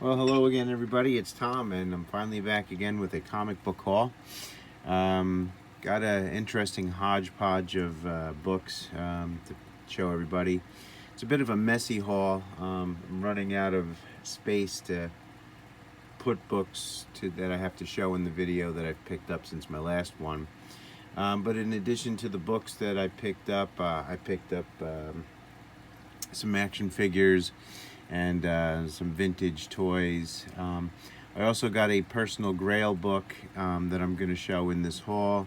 Well, hello again, everybody. It's Tom, and I'm finally back again with a comic book haul. Got an interesting hodgepodge of books to show everybody. It's a bit of a messy haul. I'm running out of space to put books that I have to show in the video that I've picked up since my last one. But in addition to the books that I picked up some action figures and some vintage toys. I also got a Personal Grail book that I'm going to show in this haul.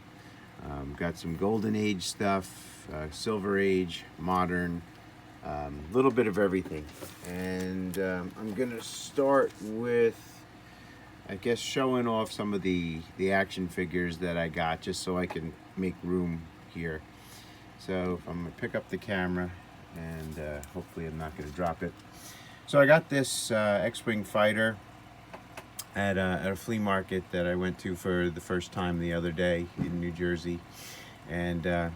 Got some Golden Age stuff, Silver Age, modern, little bit of everything. And I'm going to start with, I guess, showing off some of the action figures that I got, just so I can make room here. So I'm going to pick up the camera, and hopefully I'm not going to drop it. So I got this X-Wing fighter at a flea market that I went to for the first time the other day in New Jersey. And I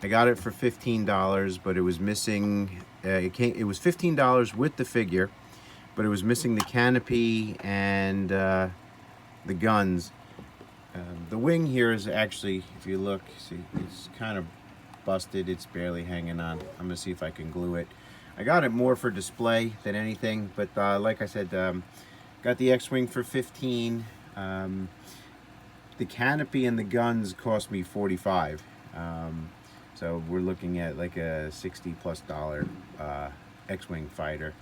got it for $15, but it was missing, it was $15 with the figure, but it was missing the canopy and the guns. The wing here is actually, if you look, see, it's kind of busted. It's barely hanging on. I'm gonna see if I can glue it. I got it more for display than anything, but like I said, got the X-Wing for $15. The canopy and the guns cost me $45. So we're looking at like a $60+ X-Wing fighter.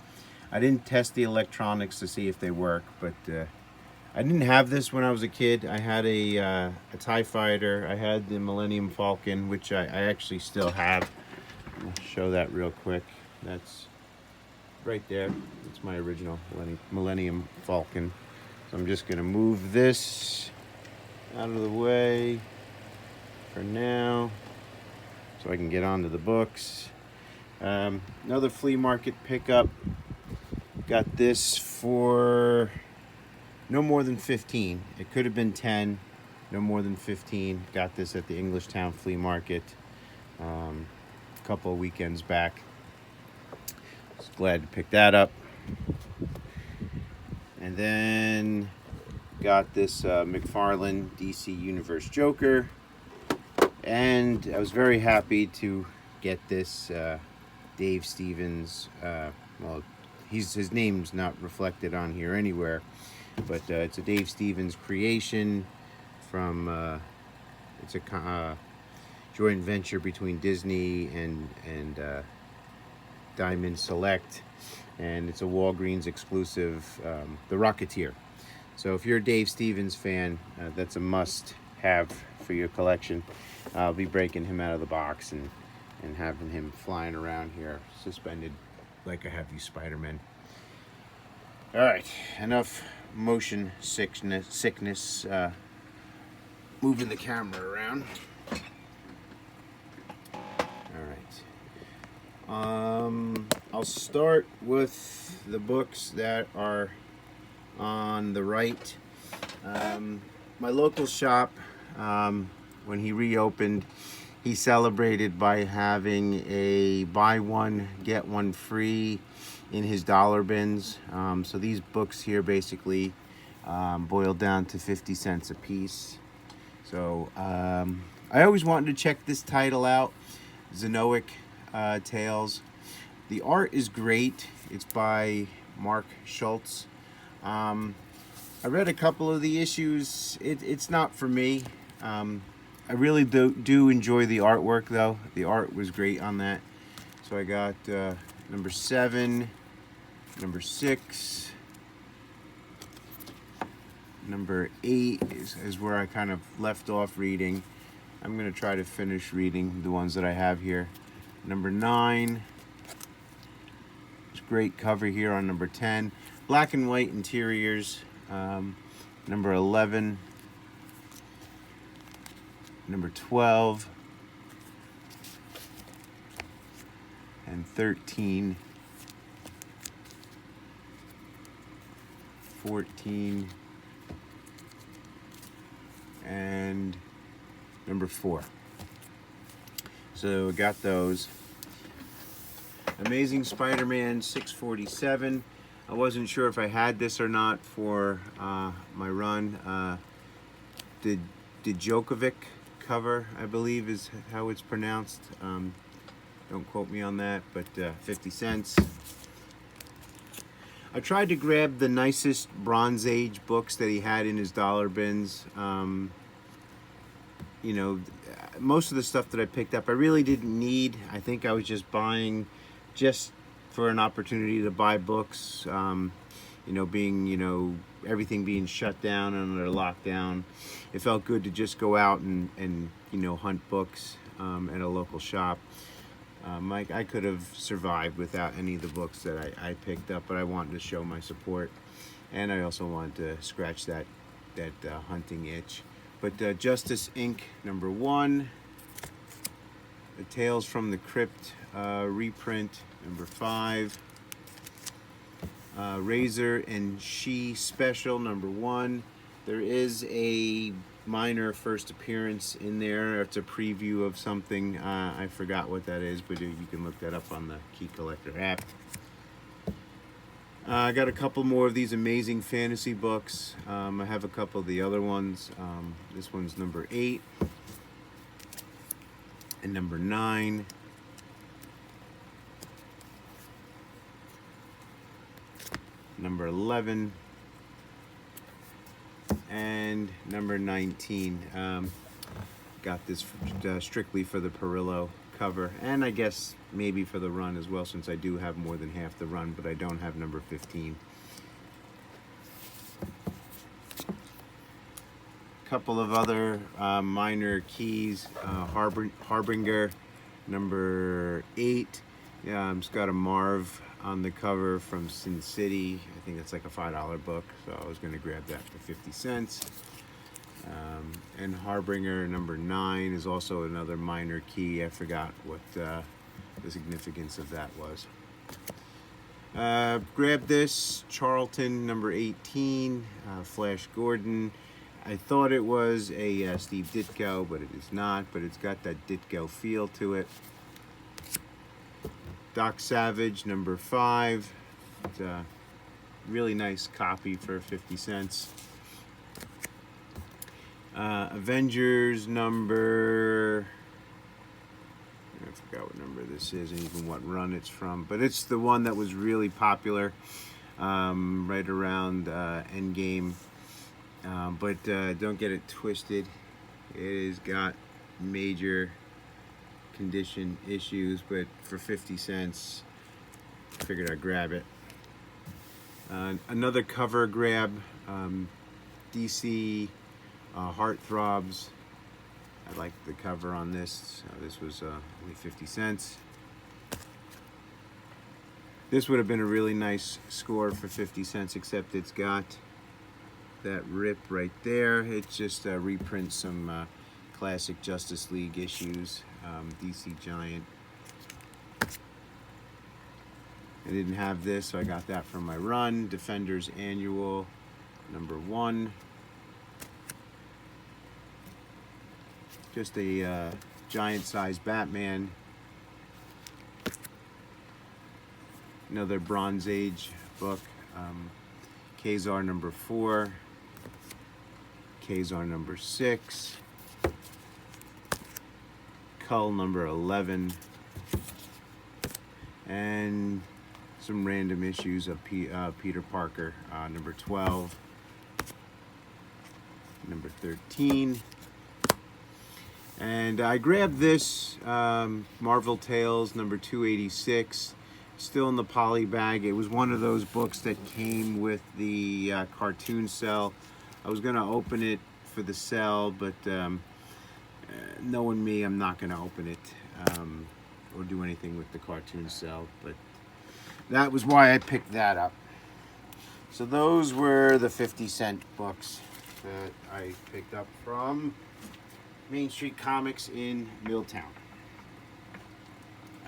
I didn't test the electronics to see if they work, but I didn't have this when I was a kid. I had a TIE fighter. I had the Millennium Falcon, which I actually still have. I'll show that real quick. That's right there. It's my original Millennium Falcon. So I'm just going to move this out of the way for now so I can get onto the books. Another flea market pickup. Got this for no more than 15. It could have been 10. No more than 15. Got this at the Englishtown flea market a couple of weekends back. Just glad to pick that up. And then got this Mcfarland DC Universe Joker. And I was very happy to get this Dave Stevens. Well, his name's not reflected on here anywhere, but it's a Dave Stevens creation from. It's a joint venture between Disney and Diamond Select, and it's a Walgreens exclusive, The Rocketeer. So if you're a Dave Stevens fan, that's a must-have for your collection. I'll be breaking him out of the box and having him flying around here, suspended like I have these Spider-Men. All right, enough motion sickness. Moving the camera around. I'll start with the books that are on the right. My local shop, when he reopened, he celebrated by having a buy one, get one free in his dollar bins. So these books here basically boiled down to 50 cents a piece. So I always wanted to check this title out, Zenoic Tales. The art is great. It's by Mark Schultz. I read a couple of the issues. It's not for me. I really do enjoy the artwork, though. The art was great on that. So I got number 7, number 6, number 8 is where I kind of left off reading. I'm going to try to finish reading the ones that I have here. Number 9. It's a great cover here on number 10. Black and white interiors. Number 11. Number 12. And 13. 14. And number 4. So got those. Amazing Spider-Man 647. I I wasn't sure if I had this or not for my run. The Djokovic cover, I believe is how it's pronounced. Don't quote me on that, but 50 cents. I tried to grab the nicest Bronze Age books that he had in his dollar bins. You know, most of the stuff that I picked up I really didn't need. I think I was just buying just for an opportunity to buy books. You know, being, you know, everything being shut down and under lockdown, it felt good to just go out and you know, hunt books at a local shop. I could have survived without any of the books that I picked up, but I wanted to show my support, and I also wanted to scratch that hunting itch. But Justice Inc. #1, the Tales from the Crypt reprint #5, Razor and She Special #1. There is a minor first appearance in there. It's a preview of something. I forgot what that is, but you can look that up on the Key Collector app. I got a couple more of these amazing fantasy books. I have a couple of the other ones. This one's #8 and #9. #11 and #19. Got this strictly for the Perillo cover, and I guess maybe for the run as well, since I do have more than half the run, but I don't have #15. Couple of other minor keys. Harbinger #8. It's got a Marv on the cover from Sin City. I think it's like a $5 book, so I was going to grab that for 50 cents. And Harbinger #9 is also another minor key. I forgot what the significance of that was. Grab this Charlton #18, Flash Gordon. I thought it was a Steve Ditko, but it is not, but it's got that Ditko feel to it. Doc Savage #5. It's a really nice copy for 50 cents. Avengers I forgot what number this is and even what run it's from, but it's the one that was really popular right around Endgame. But don't get it twisted. It has got major condition issues, but for 50 cents, I figured I'd grab it. Another cover grab, DC Heartthrobs. I like the cover on this. This was only 50 cents. This would have been a really nice score for 50 cents, except it's got that rip right there. It just reprints some classic Justice League issues, DC Giant. I didn't have this, so I got that from my run. Defenders Annual #1. Just a giant-sized Batman. Another Bronze Age book. Kazar #4. Kazar #6. Cull #11. And some random issues of Peter Parker, #12. #13. And I grabbed this Marvel Tales #286, still in the poly bag. It was one of those books that came with the cartoon cell. I was going to open it for the cell, but knowing me, I'm not going to open it or do anything with the cartoon cell. But that was why I picked that up. So those were the 50-cent books that I picked up from Main Street Comics in Milltown.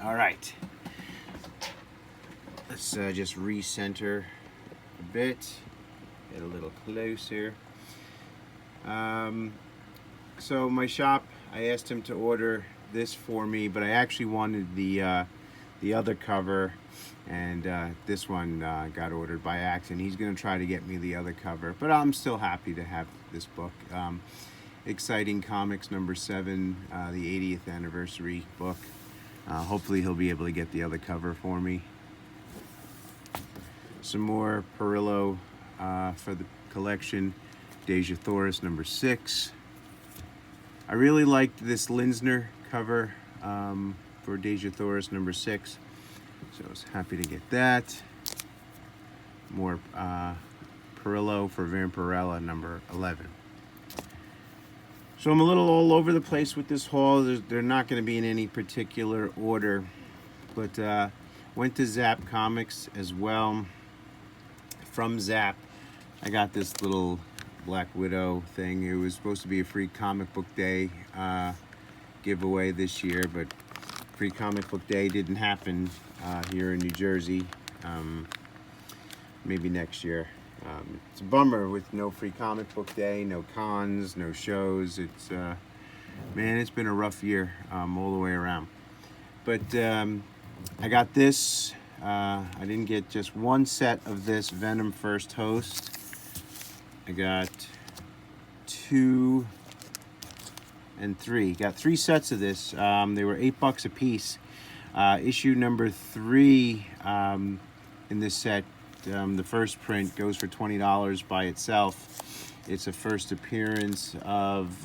All right, let's just recenter a bit, get a little closer. So my shop, I asked him to order this for me, but I actually wanted the the other cover, and this one got ordered by accident. He's going to try to get me the other cover, but I'm still happy to have this book. Exciting Comics number 7, the 80th anniversary book. Hopefully he'll be able to get the other cover for me. Some more Perillo for the collection. Deja Thoris number 6. I really liked this Linsner cover for Deja Thoris number 6, so I was happy to get that. More Perillo for Vampirella number 11. So I'm a little all over the place with this haul. They're not going to be in any particular order, but went to Zap Comics as well. From Zap, I got this little Black Widow thing. It was supposed to be a free comic book day giveaway this year, but free comic book day didn't happen here in New Jersey. Maybe next year. It's a bummer with no free comic book day, no cons, no shows. It's man, it's been a rough year all the way around. But I got this. I didn't get just one set of this Venom First Host. I got 2 and 3. Got 3 sets of this. They were $8 a piece. Issue number 3 in this set, the first print, goes for $20 by itself. It's a first appearance of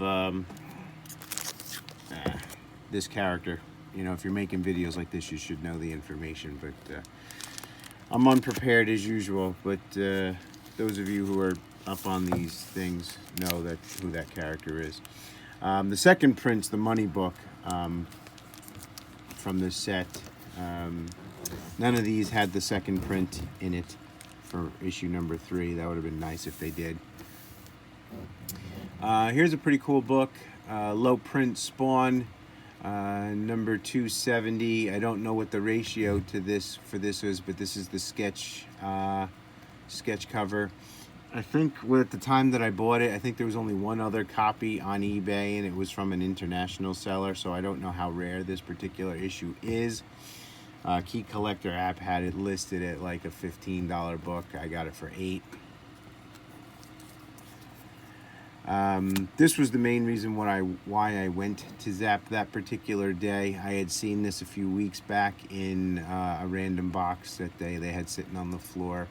this character. You know, if you're making videos like this, you should know the information, but I'm unprepared as usual. But those of you who are up on these things know that who that character is. The second print's the money book from this set. None of these had the second print in it for issue number 3. That would have been nice if they did. Here's a pretty cool book, low print Spawn, number 270. I don't know what the ratio to this is, but this is the sketch cover. I think at the time that I bought it, I think there was only one other copy on eBay, and it was from an international seller, so I don't know how rare this particular issue is. Key Collector app had it listed at like a $15 book. I got it for $8. This was the main reason why I went to Zap that particular day. I had seen this a few weeks back in a random box that they had sitting on the floor.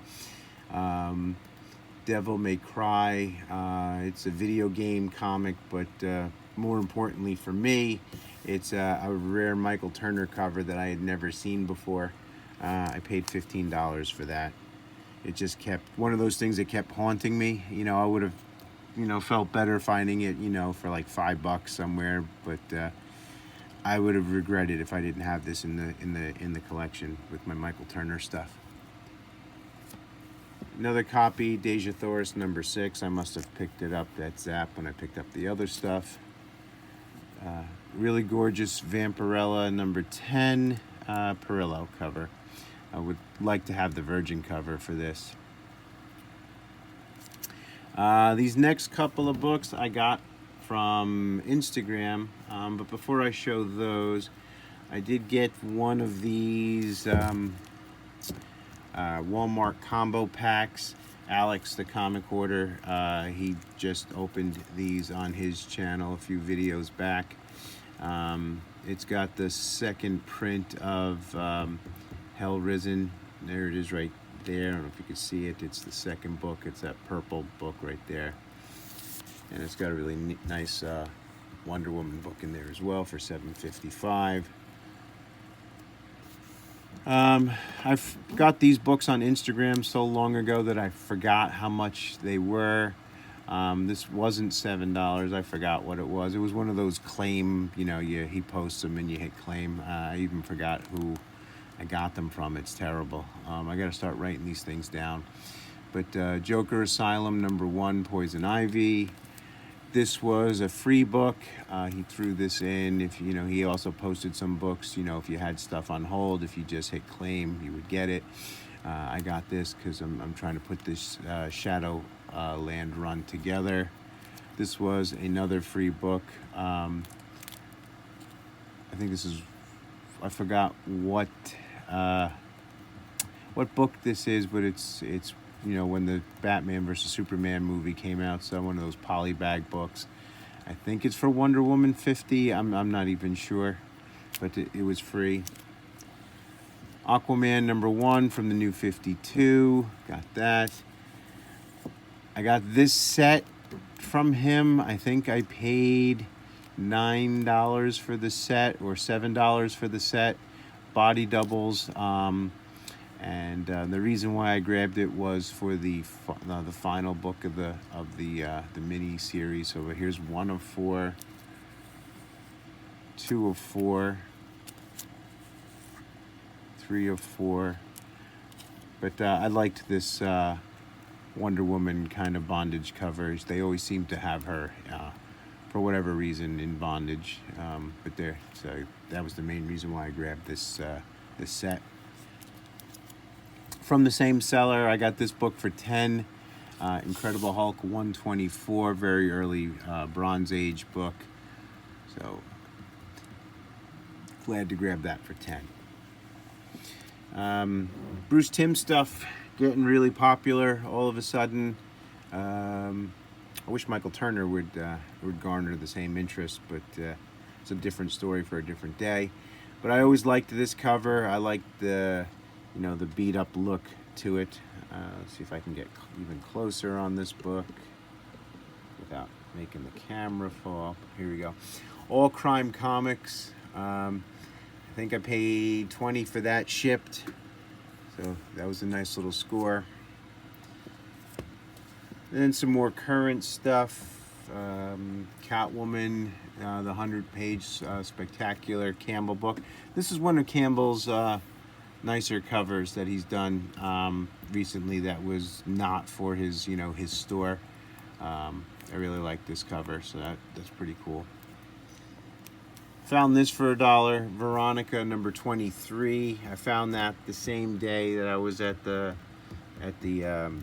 Devil May Cry. It's a video game comic, but more importantly for me, it's a rare Michael Turner cover that I had never seen before. I paid $15 for that. It just kept, one of those things that kept haunting me. You know, I would have, you know, felt better finding it, you know, for like $5 somewhere, but I would have regretted if I didn't have this in the collection with my Michael Turner stuff. Another copy, Deja Thoris number 6. I must have picked it up at Zap when I picked up the other stuff. Really gorgeous Vampirella number 10 Perillo cover. I would like to have the Virgin cover for this. These next couple of books I got from Instagram, but before I show those, I did get one of these Walmart combo packs. Alex, the comic hoarder, he just opened these on his channel a few videos back. It's got the second print of Hell Risen. There it is right there. I don't know if you can see it. It's the second book. It's that purple book right there. And it's got a really nice Wonder Woman book in there as well for $7.55. I've got these books on Instagram so long ago that I forgot how much they were. This wasn't $7. I forgot what it was. It was one of those claim, you know, he posts them and you hit claim. I even forgot who I got them from. It's terrible. I got to start writing these things down. But Joker Asylum number 1, Poison Ivy. This was a free book. He threw this in. If you know, he also posted some books. You know, if you had stuff on hold, if you just hit claim, you would get it. I got this because I'm trying to put this Shadow Land run together. This was another free book. I think this is, I forgot what what book this is, but it's you know, when the Batman versus Superman movie came out, so one of those polybag books. I think it's for Wonder Woman 50. I'm not even sure, but it was free. Aquaman #1 from the New 52. Got that. I got this set from him. I think I paid $9 for the set or $7 for the set. Body doubles. And the reason why I grabbed it was for the final book of the mini series. So here's 1 of 4, 2 of 4, 3 of 4. But I liked this Wonder Woman kind of bondage covers. They always seem to have her, for whatever reason, in bondage. But so that was the main reason why I grabbed this set. From the same seller, I got this book for $10. Incredible Hulk 124, very early Bronze Age book. So glad to grab that for $10. Bruce Timm stuff getting really popular all of a sudden. I wish Michael Turner would garner the same interest, but it's a different story for a different day. But I always liked this cover. I liked the beat up look to it. Let's see if I can get even closer on this book without making the camera fall. Here we go. All Crime Comics. I think I paid $20 for that shipped. So that was a nice little score. Then some more current stuff. Catwoman, the 100-page spectacular Campbell book. This is one of Campbell's nicer covers that he's done recently that was not for his store. I really like this cover, so that's pretty cool. Found this for $1, Veronica number 23. I found that the same day that I was at the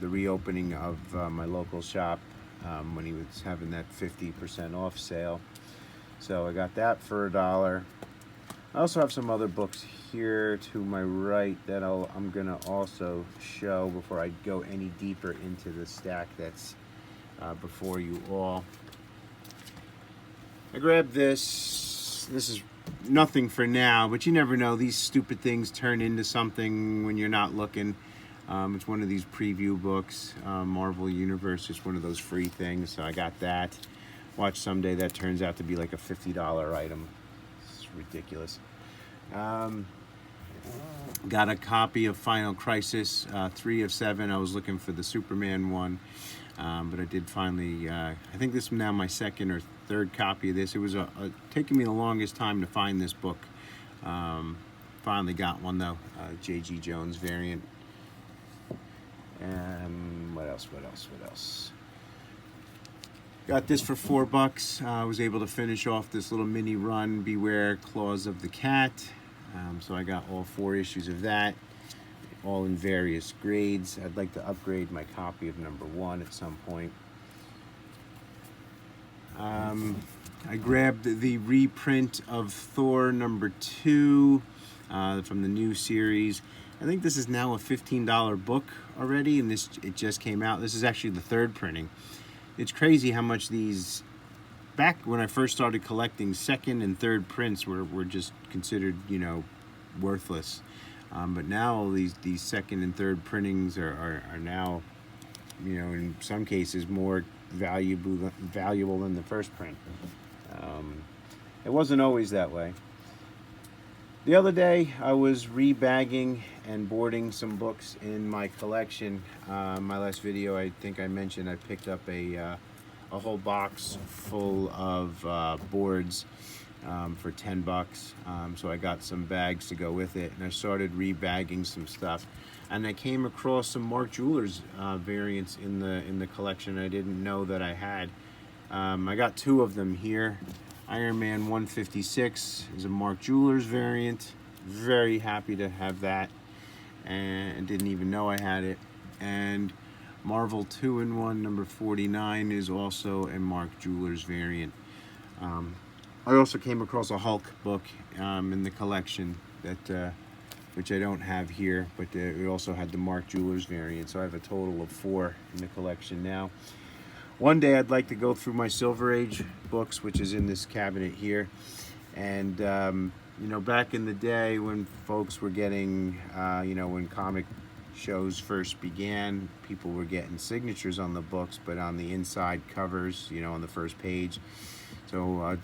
reopening of my local shop when he was having that 50% off sale. So I got that for $1. I also have some other books here to my right that I'm gonna also show before I go any deeper into the stack that's before you all. I grabbed this. This is nothing for now, but you never know. These stupid things turn into something when you're not looking. It's one of these preview books, Marvel Universe, just one of those free things. So I got that. Watch someday that turns out to be like a $50 item. It's ridiculous. Got a copy of Final Crisis, 3 of 7. I was looking for the Superman one, but I did finally, I think this is now my second or third copy of this. It was taking me the longest time to find this book. Finally got one though, J.G. Jones variant. And what else? Got this for $4. I was able to finish off this little mini run, Beware Claws of the Cat. So I got all 4 issues of that, all in various grades. I'd like to upgrade my copy of #1 at some point. I grabbed the reprint of Thor #2 from the new series. I think this is now a $15 book already, and it just came out. This is actually the 3rd printing. It's crazy how much these, back when I first started collecting, 2nd and 3rd prints were just considered, worthless. But now these 2nd and 3rd printings are now, in some cases more valuable than the first print. It wasn't always that way. The other day, I was rebagging and boarding some books in my collection. My last video, I think I mentioned I picked up a whole box full of boards for $10. So I got some bags to go with it, and I started rebagging some stuff. And I came across some Mark Jewelers variants in the collection I didn't know that I had. I got 2 of them here. Iron Man 156 is a Mark Jewelers variant. Very happy to have that, and didn't even know I had it. And Marvel 2-in-1 number 49 is also a Mark Jewelers variant. I also came across a Hulk book in the collection that which I don't have here, but we also had the Mark Jewelers variant, so I have a total of 4 in the collection now. One day I'd like to go through my Silver Age books, which is in this cabinet here, and you know, back in the day when folks were getting, you know, when comic shows first began, people were getting signatures on the books, but on the inside covers, you know, on the first page. So it'd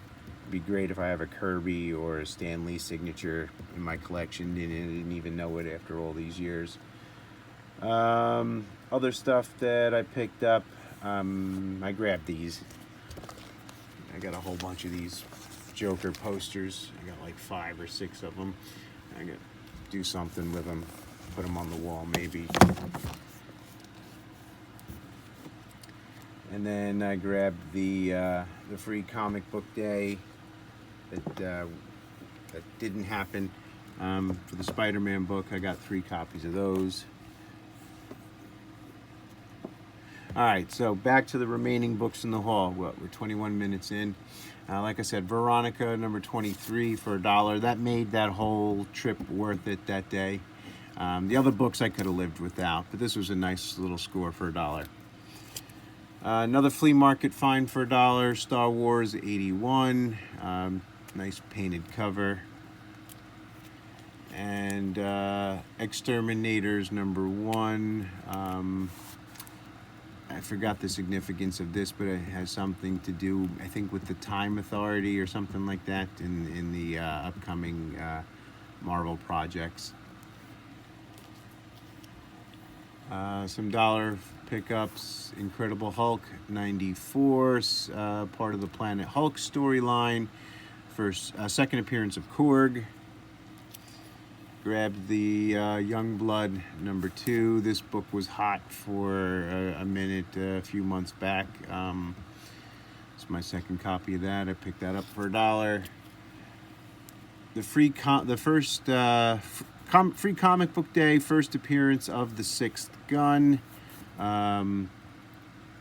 be great if I have a Kirby or a Stan Lee signature in my collection, and I didn't even know it after all these years. Other stuff that I picked up, I grabbed these. I got a whole bunch of these Joker posters. I got like 5 or 6 of them. I got to do something with them, put them on the wall maybe. And then I grabbed the free comic book day that didn't happen. For the Spider-Man book, I got 3 copies of those. All right, so back to the remaining books in the haul. Well, we're 21 minutes in. Like I said, Veronica number 23 for $1. That made that whole trip worth it that day. The other books I could have lived without, but this was a nice little score for $1. Another flea market find for $1, Star Wars 81. Nice painted cover. And Exterminators number 1. I forgot the significance of this, but it has something to do, I think, with the Time Authority or something like that in the upcoming Marvel projects. Some dollar pickups. Incredible Hulk 94, part of the Planet Hulk storyline. Second appearance of Korg. Grabbed the Youngblood number 2. This book was hot for a minute, a few months back. It's my second copy of that. I picked that up for $1. The free comic book day, first appearance of the Sixth Gun.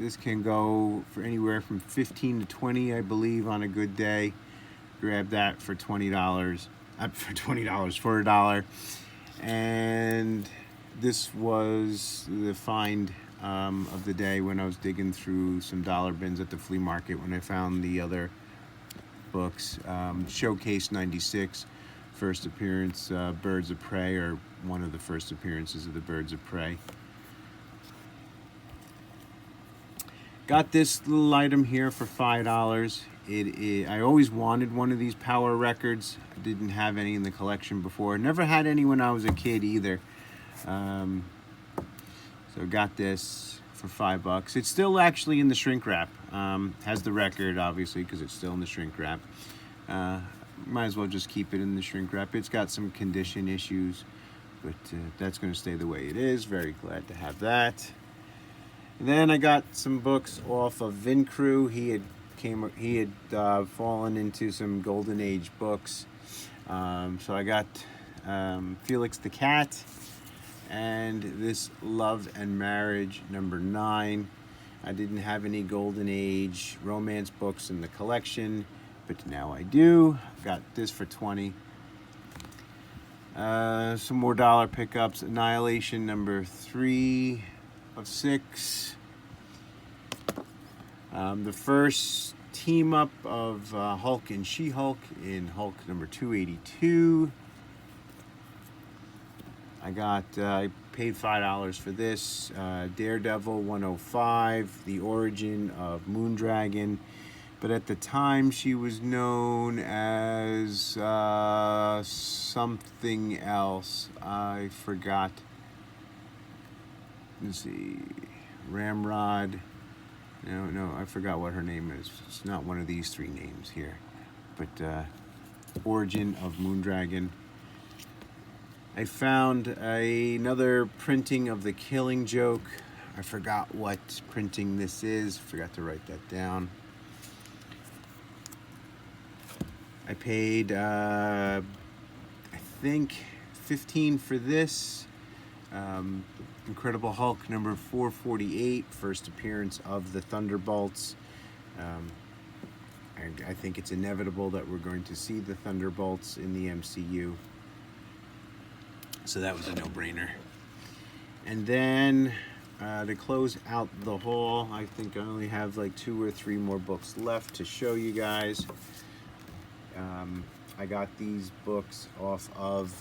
This can go for anywhere from 15 to 20, I believe, on a good day. Grab that for $20. For $1. And this was the find of the day when I was digging through some dollar bins at the flea market when I found the other books. Showcase 96, first appearance, Birds of Prey, or one of the first appearances of the Birds of Prey. Got this little item here for $5. I always wanted one of these Power records. I didn't have any in the collection before. Never had any when I was a kid either. So got this for $5. It's still actually in the shrink wrap. Has the record, obviously, because it's still in the shrink wrap. Might as well just keep it in the shrink wrap. It's got some condition issues, but that's going to stay the way it is. Very glad to have that. And then I got some books off of Vin Crew. He had fallen into some Golden Age books. So I got Felix the Cat and this Love and Marriage number 9. I didn't have any Golden Age romance books in the collection, but now I do. Got this for $20. Some more dollar pickups. Annihilation number 3 of 6. The first team up of Hulk and She-Hulk in Hulk number 282. I paid $5 for this. Daredevil 105, the origin of Moondragon. But at the time she was known as something else. I forgot. Let's see. Ramrod. No, I forgot what her name is. It's not one of these 3 names here. But origin of Moondragon. I found another printing of The Killing Joke. I forgot what printing this is. Forgot to write that down. I paid, I think, $15 for this. Incredible Hulk number 448, first appearance of the Thunderbolts. I think it's inevitable that we're going to see the Thunderbolts in the MCU. So that was a no-brainer. And then to close out the haul, I think I only have like 2 or 3 more books left to show you guys. I got these books off of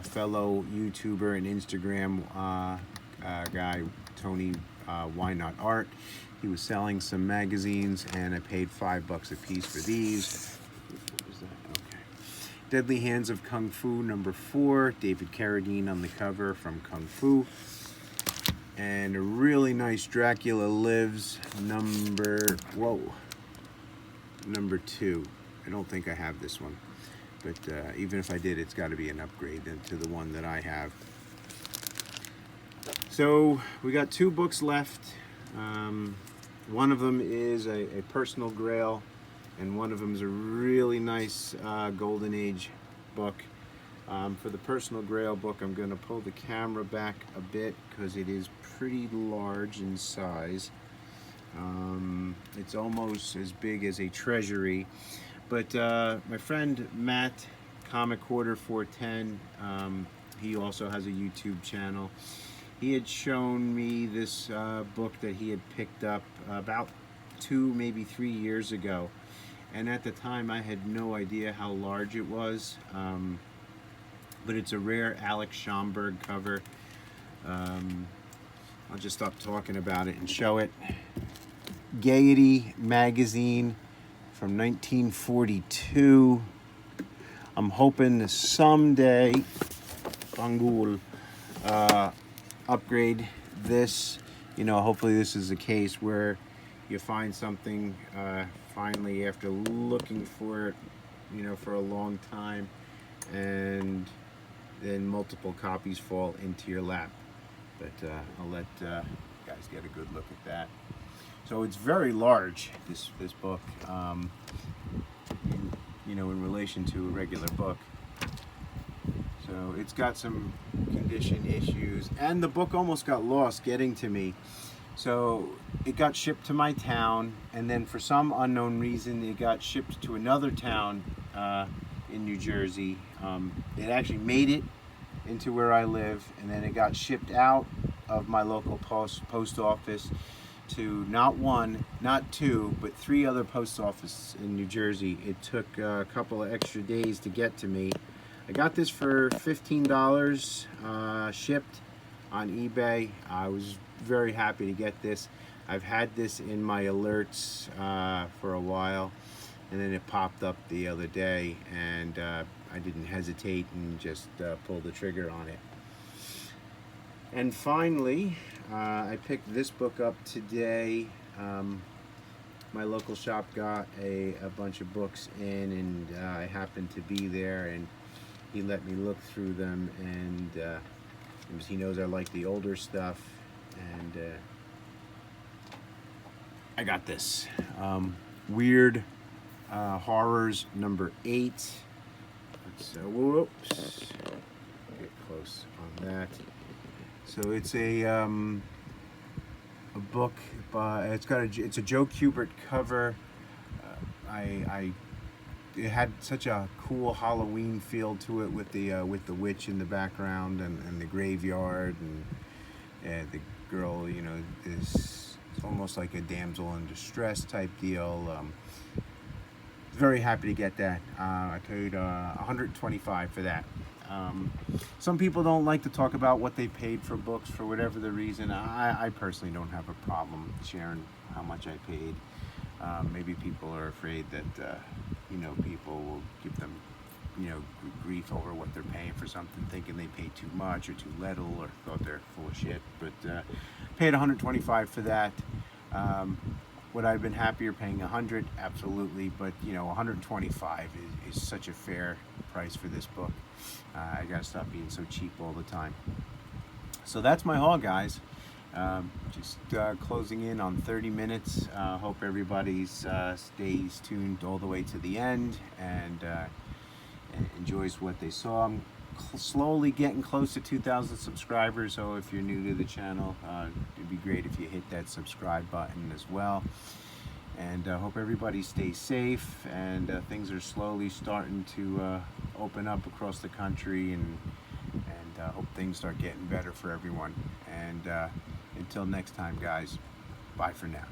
fellow YouTuber and Instagram guy, Tony Why Not Art. He was selling some magazines, and I paid $5 a piece for these. What was that? Okay. Deadly Hands of Kung Fu #4, David Carradine on the cover from Kung Fu. And a really nice Dracula Lives number 2. I don't think I have this one, but even if I did, it's got to be an upgrade to the one that I have. So we got 2 books left. One of them is a Personal Grail, and one of them is a really nice Golden Age book. For the Personal Grail book, I'm going to pull the camera back a bit because it is pretty large in size. It's almost as big as a treasury. But my friend Matt, Comic Quarter 410, he also has a YouTube channel. He had shown me this book that he had picked up about 2, maybe 3 years ago. And at the time, I had no idea how large it was. But it's a rare Alex Schomburg cover. I'll just stop talking about it and show it. Gaiety magazine from 1942. I'm hoping to someday Bangul upgrade this. You know, hopefully this is a case where you find something finally after looking for it, you know, for a long time, and then multiple copies fall into your lap. But I'll let you guys get a good look at that. So it's very large, this book, you know, in relation to a regular book. So it's got some condition issues, and the book almost got lost getting to me. So it got shipped to my town, and then for some unknown reason it got shipped to another town in New Jersey. It actually made it into where I live, and then it got shipped out of my local post office to not 1, not 2, but 3 other post offices in New Jersey. It took a couple of extra days to get to me. I got this for $15 shipped on eBay. I was very happy to get this. I've had this in my alerts for a while, and then it popped up the other day, and I didn't hesitate and just pulled the trigger on it. And finally, I picked this book up today. My local shop got a bunch of books in, and I happened to be there, and he let me look through them, and he knows I like the older stuff, and I got this. Weird Horrors #8. Let's whoops, get close on that. So it's a book by, it's a Joe Kubert cover. It had such a cool Halloween feel to it with the witch in the background, and the graveyard, and the girl, you know, is almost like a damsel in distress type deal. Very happy to get that. I paid $125 for that. Some people don't like to talk about what they paid for books for whatever the reason. I personally don't have a problem sharing how much I paid. Maybe people are afraid that you know, people will give them, you know, grief over what they're paying for something, thinking they paid too much or too little, or thought they're full of shit. But paid $125 for that. Would I have been happier paying $100? Absolutely, but you know, $125 is such a fair price for this book. I gotta stop being so cheap all the time. So that's my haul, guys. Just closing in on 30 minutes. Hope everybody stays tuned all the way to the end and enjoys what they saw. I'm slowly getting close to 2,000 subscribers, so if you're new to the channel, it'd be great if you hit that subscribe button as well. And hope everybody stays safe, and things are slowly starting to open up across the country, and hope things start getting better for everyone. And until next time, guys, bye for now.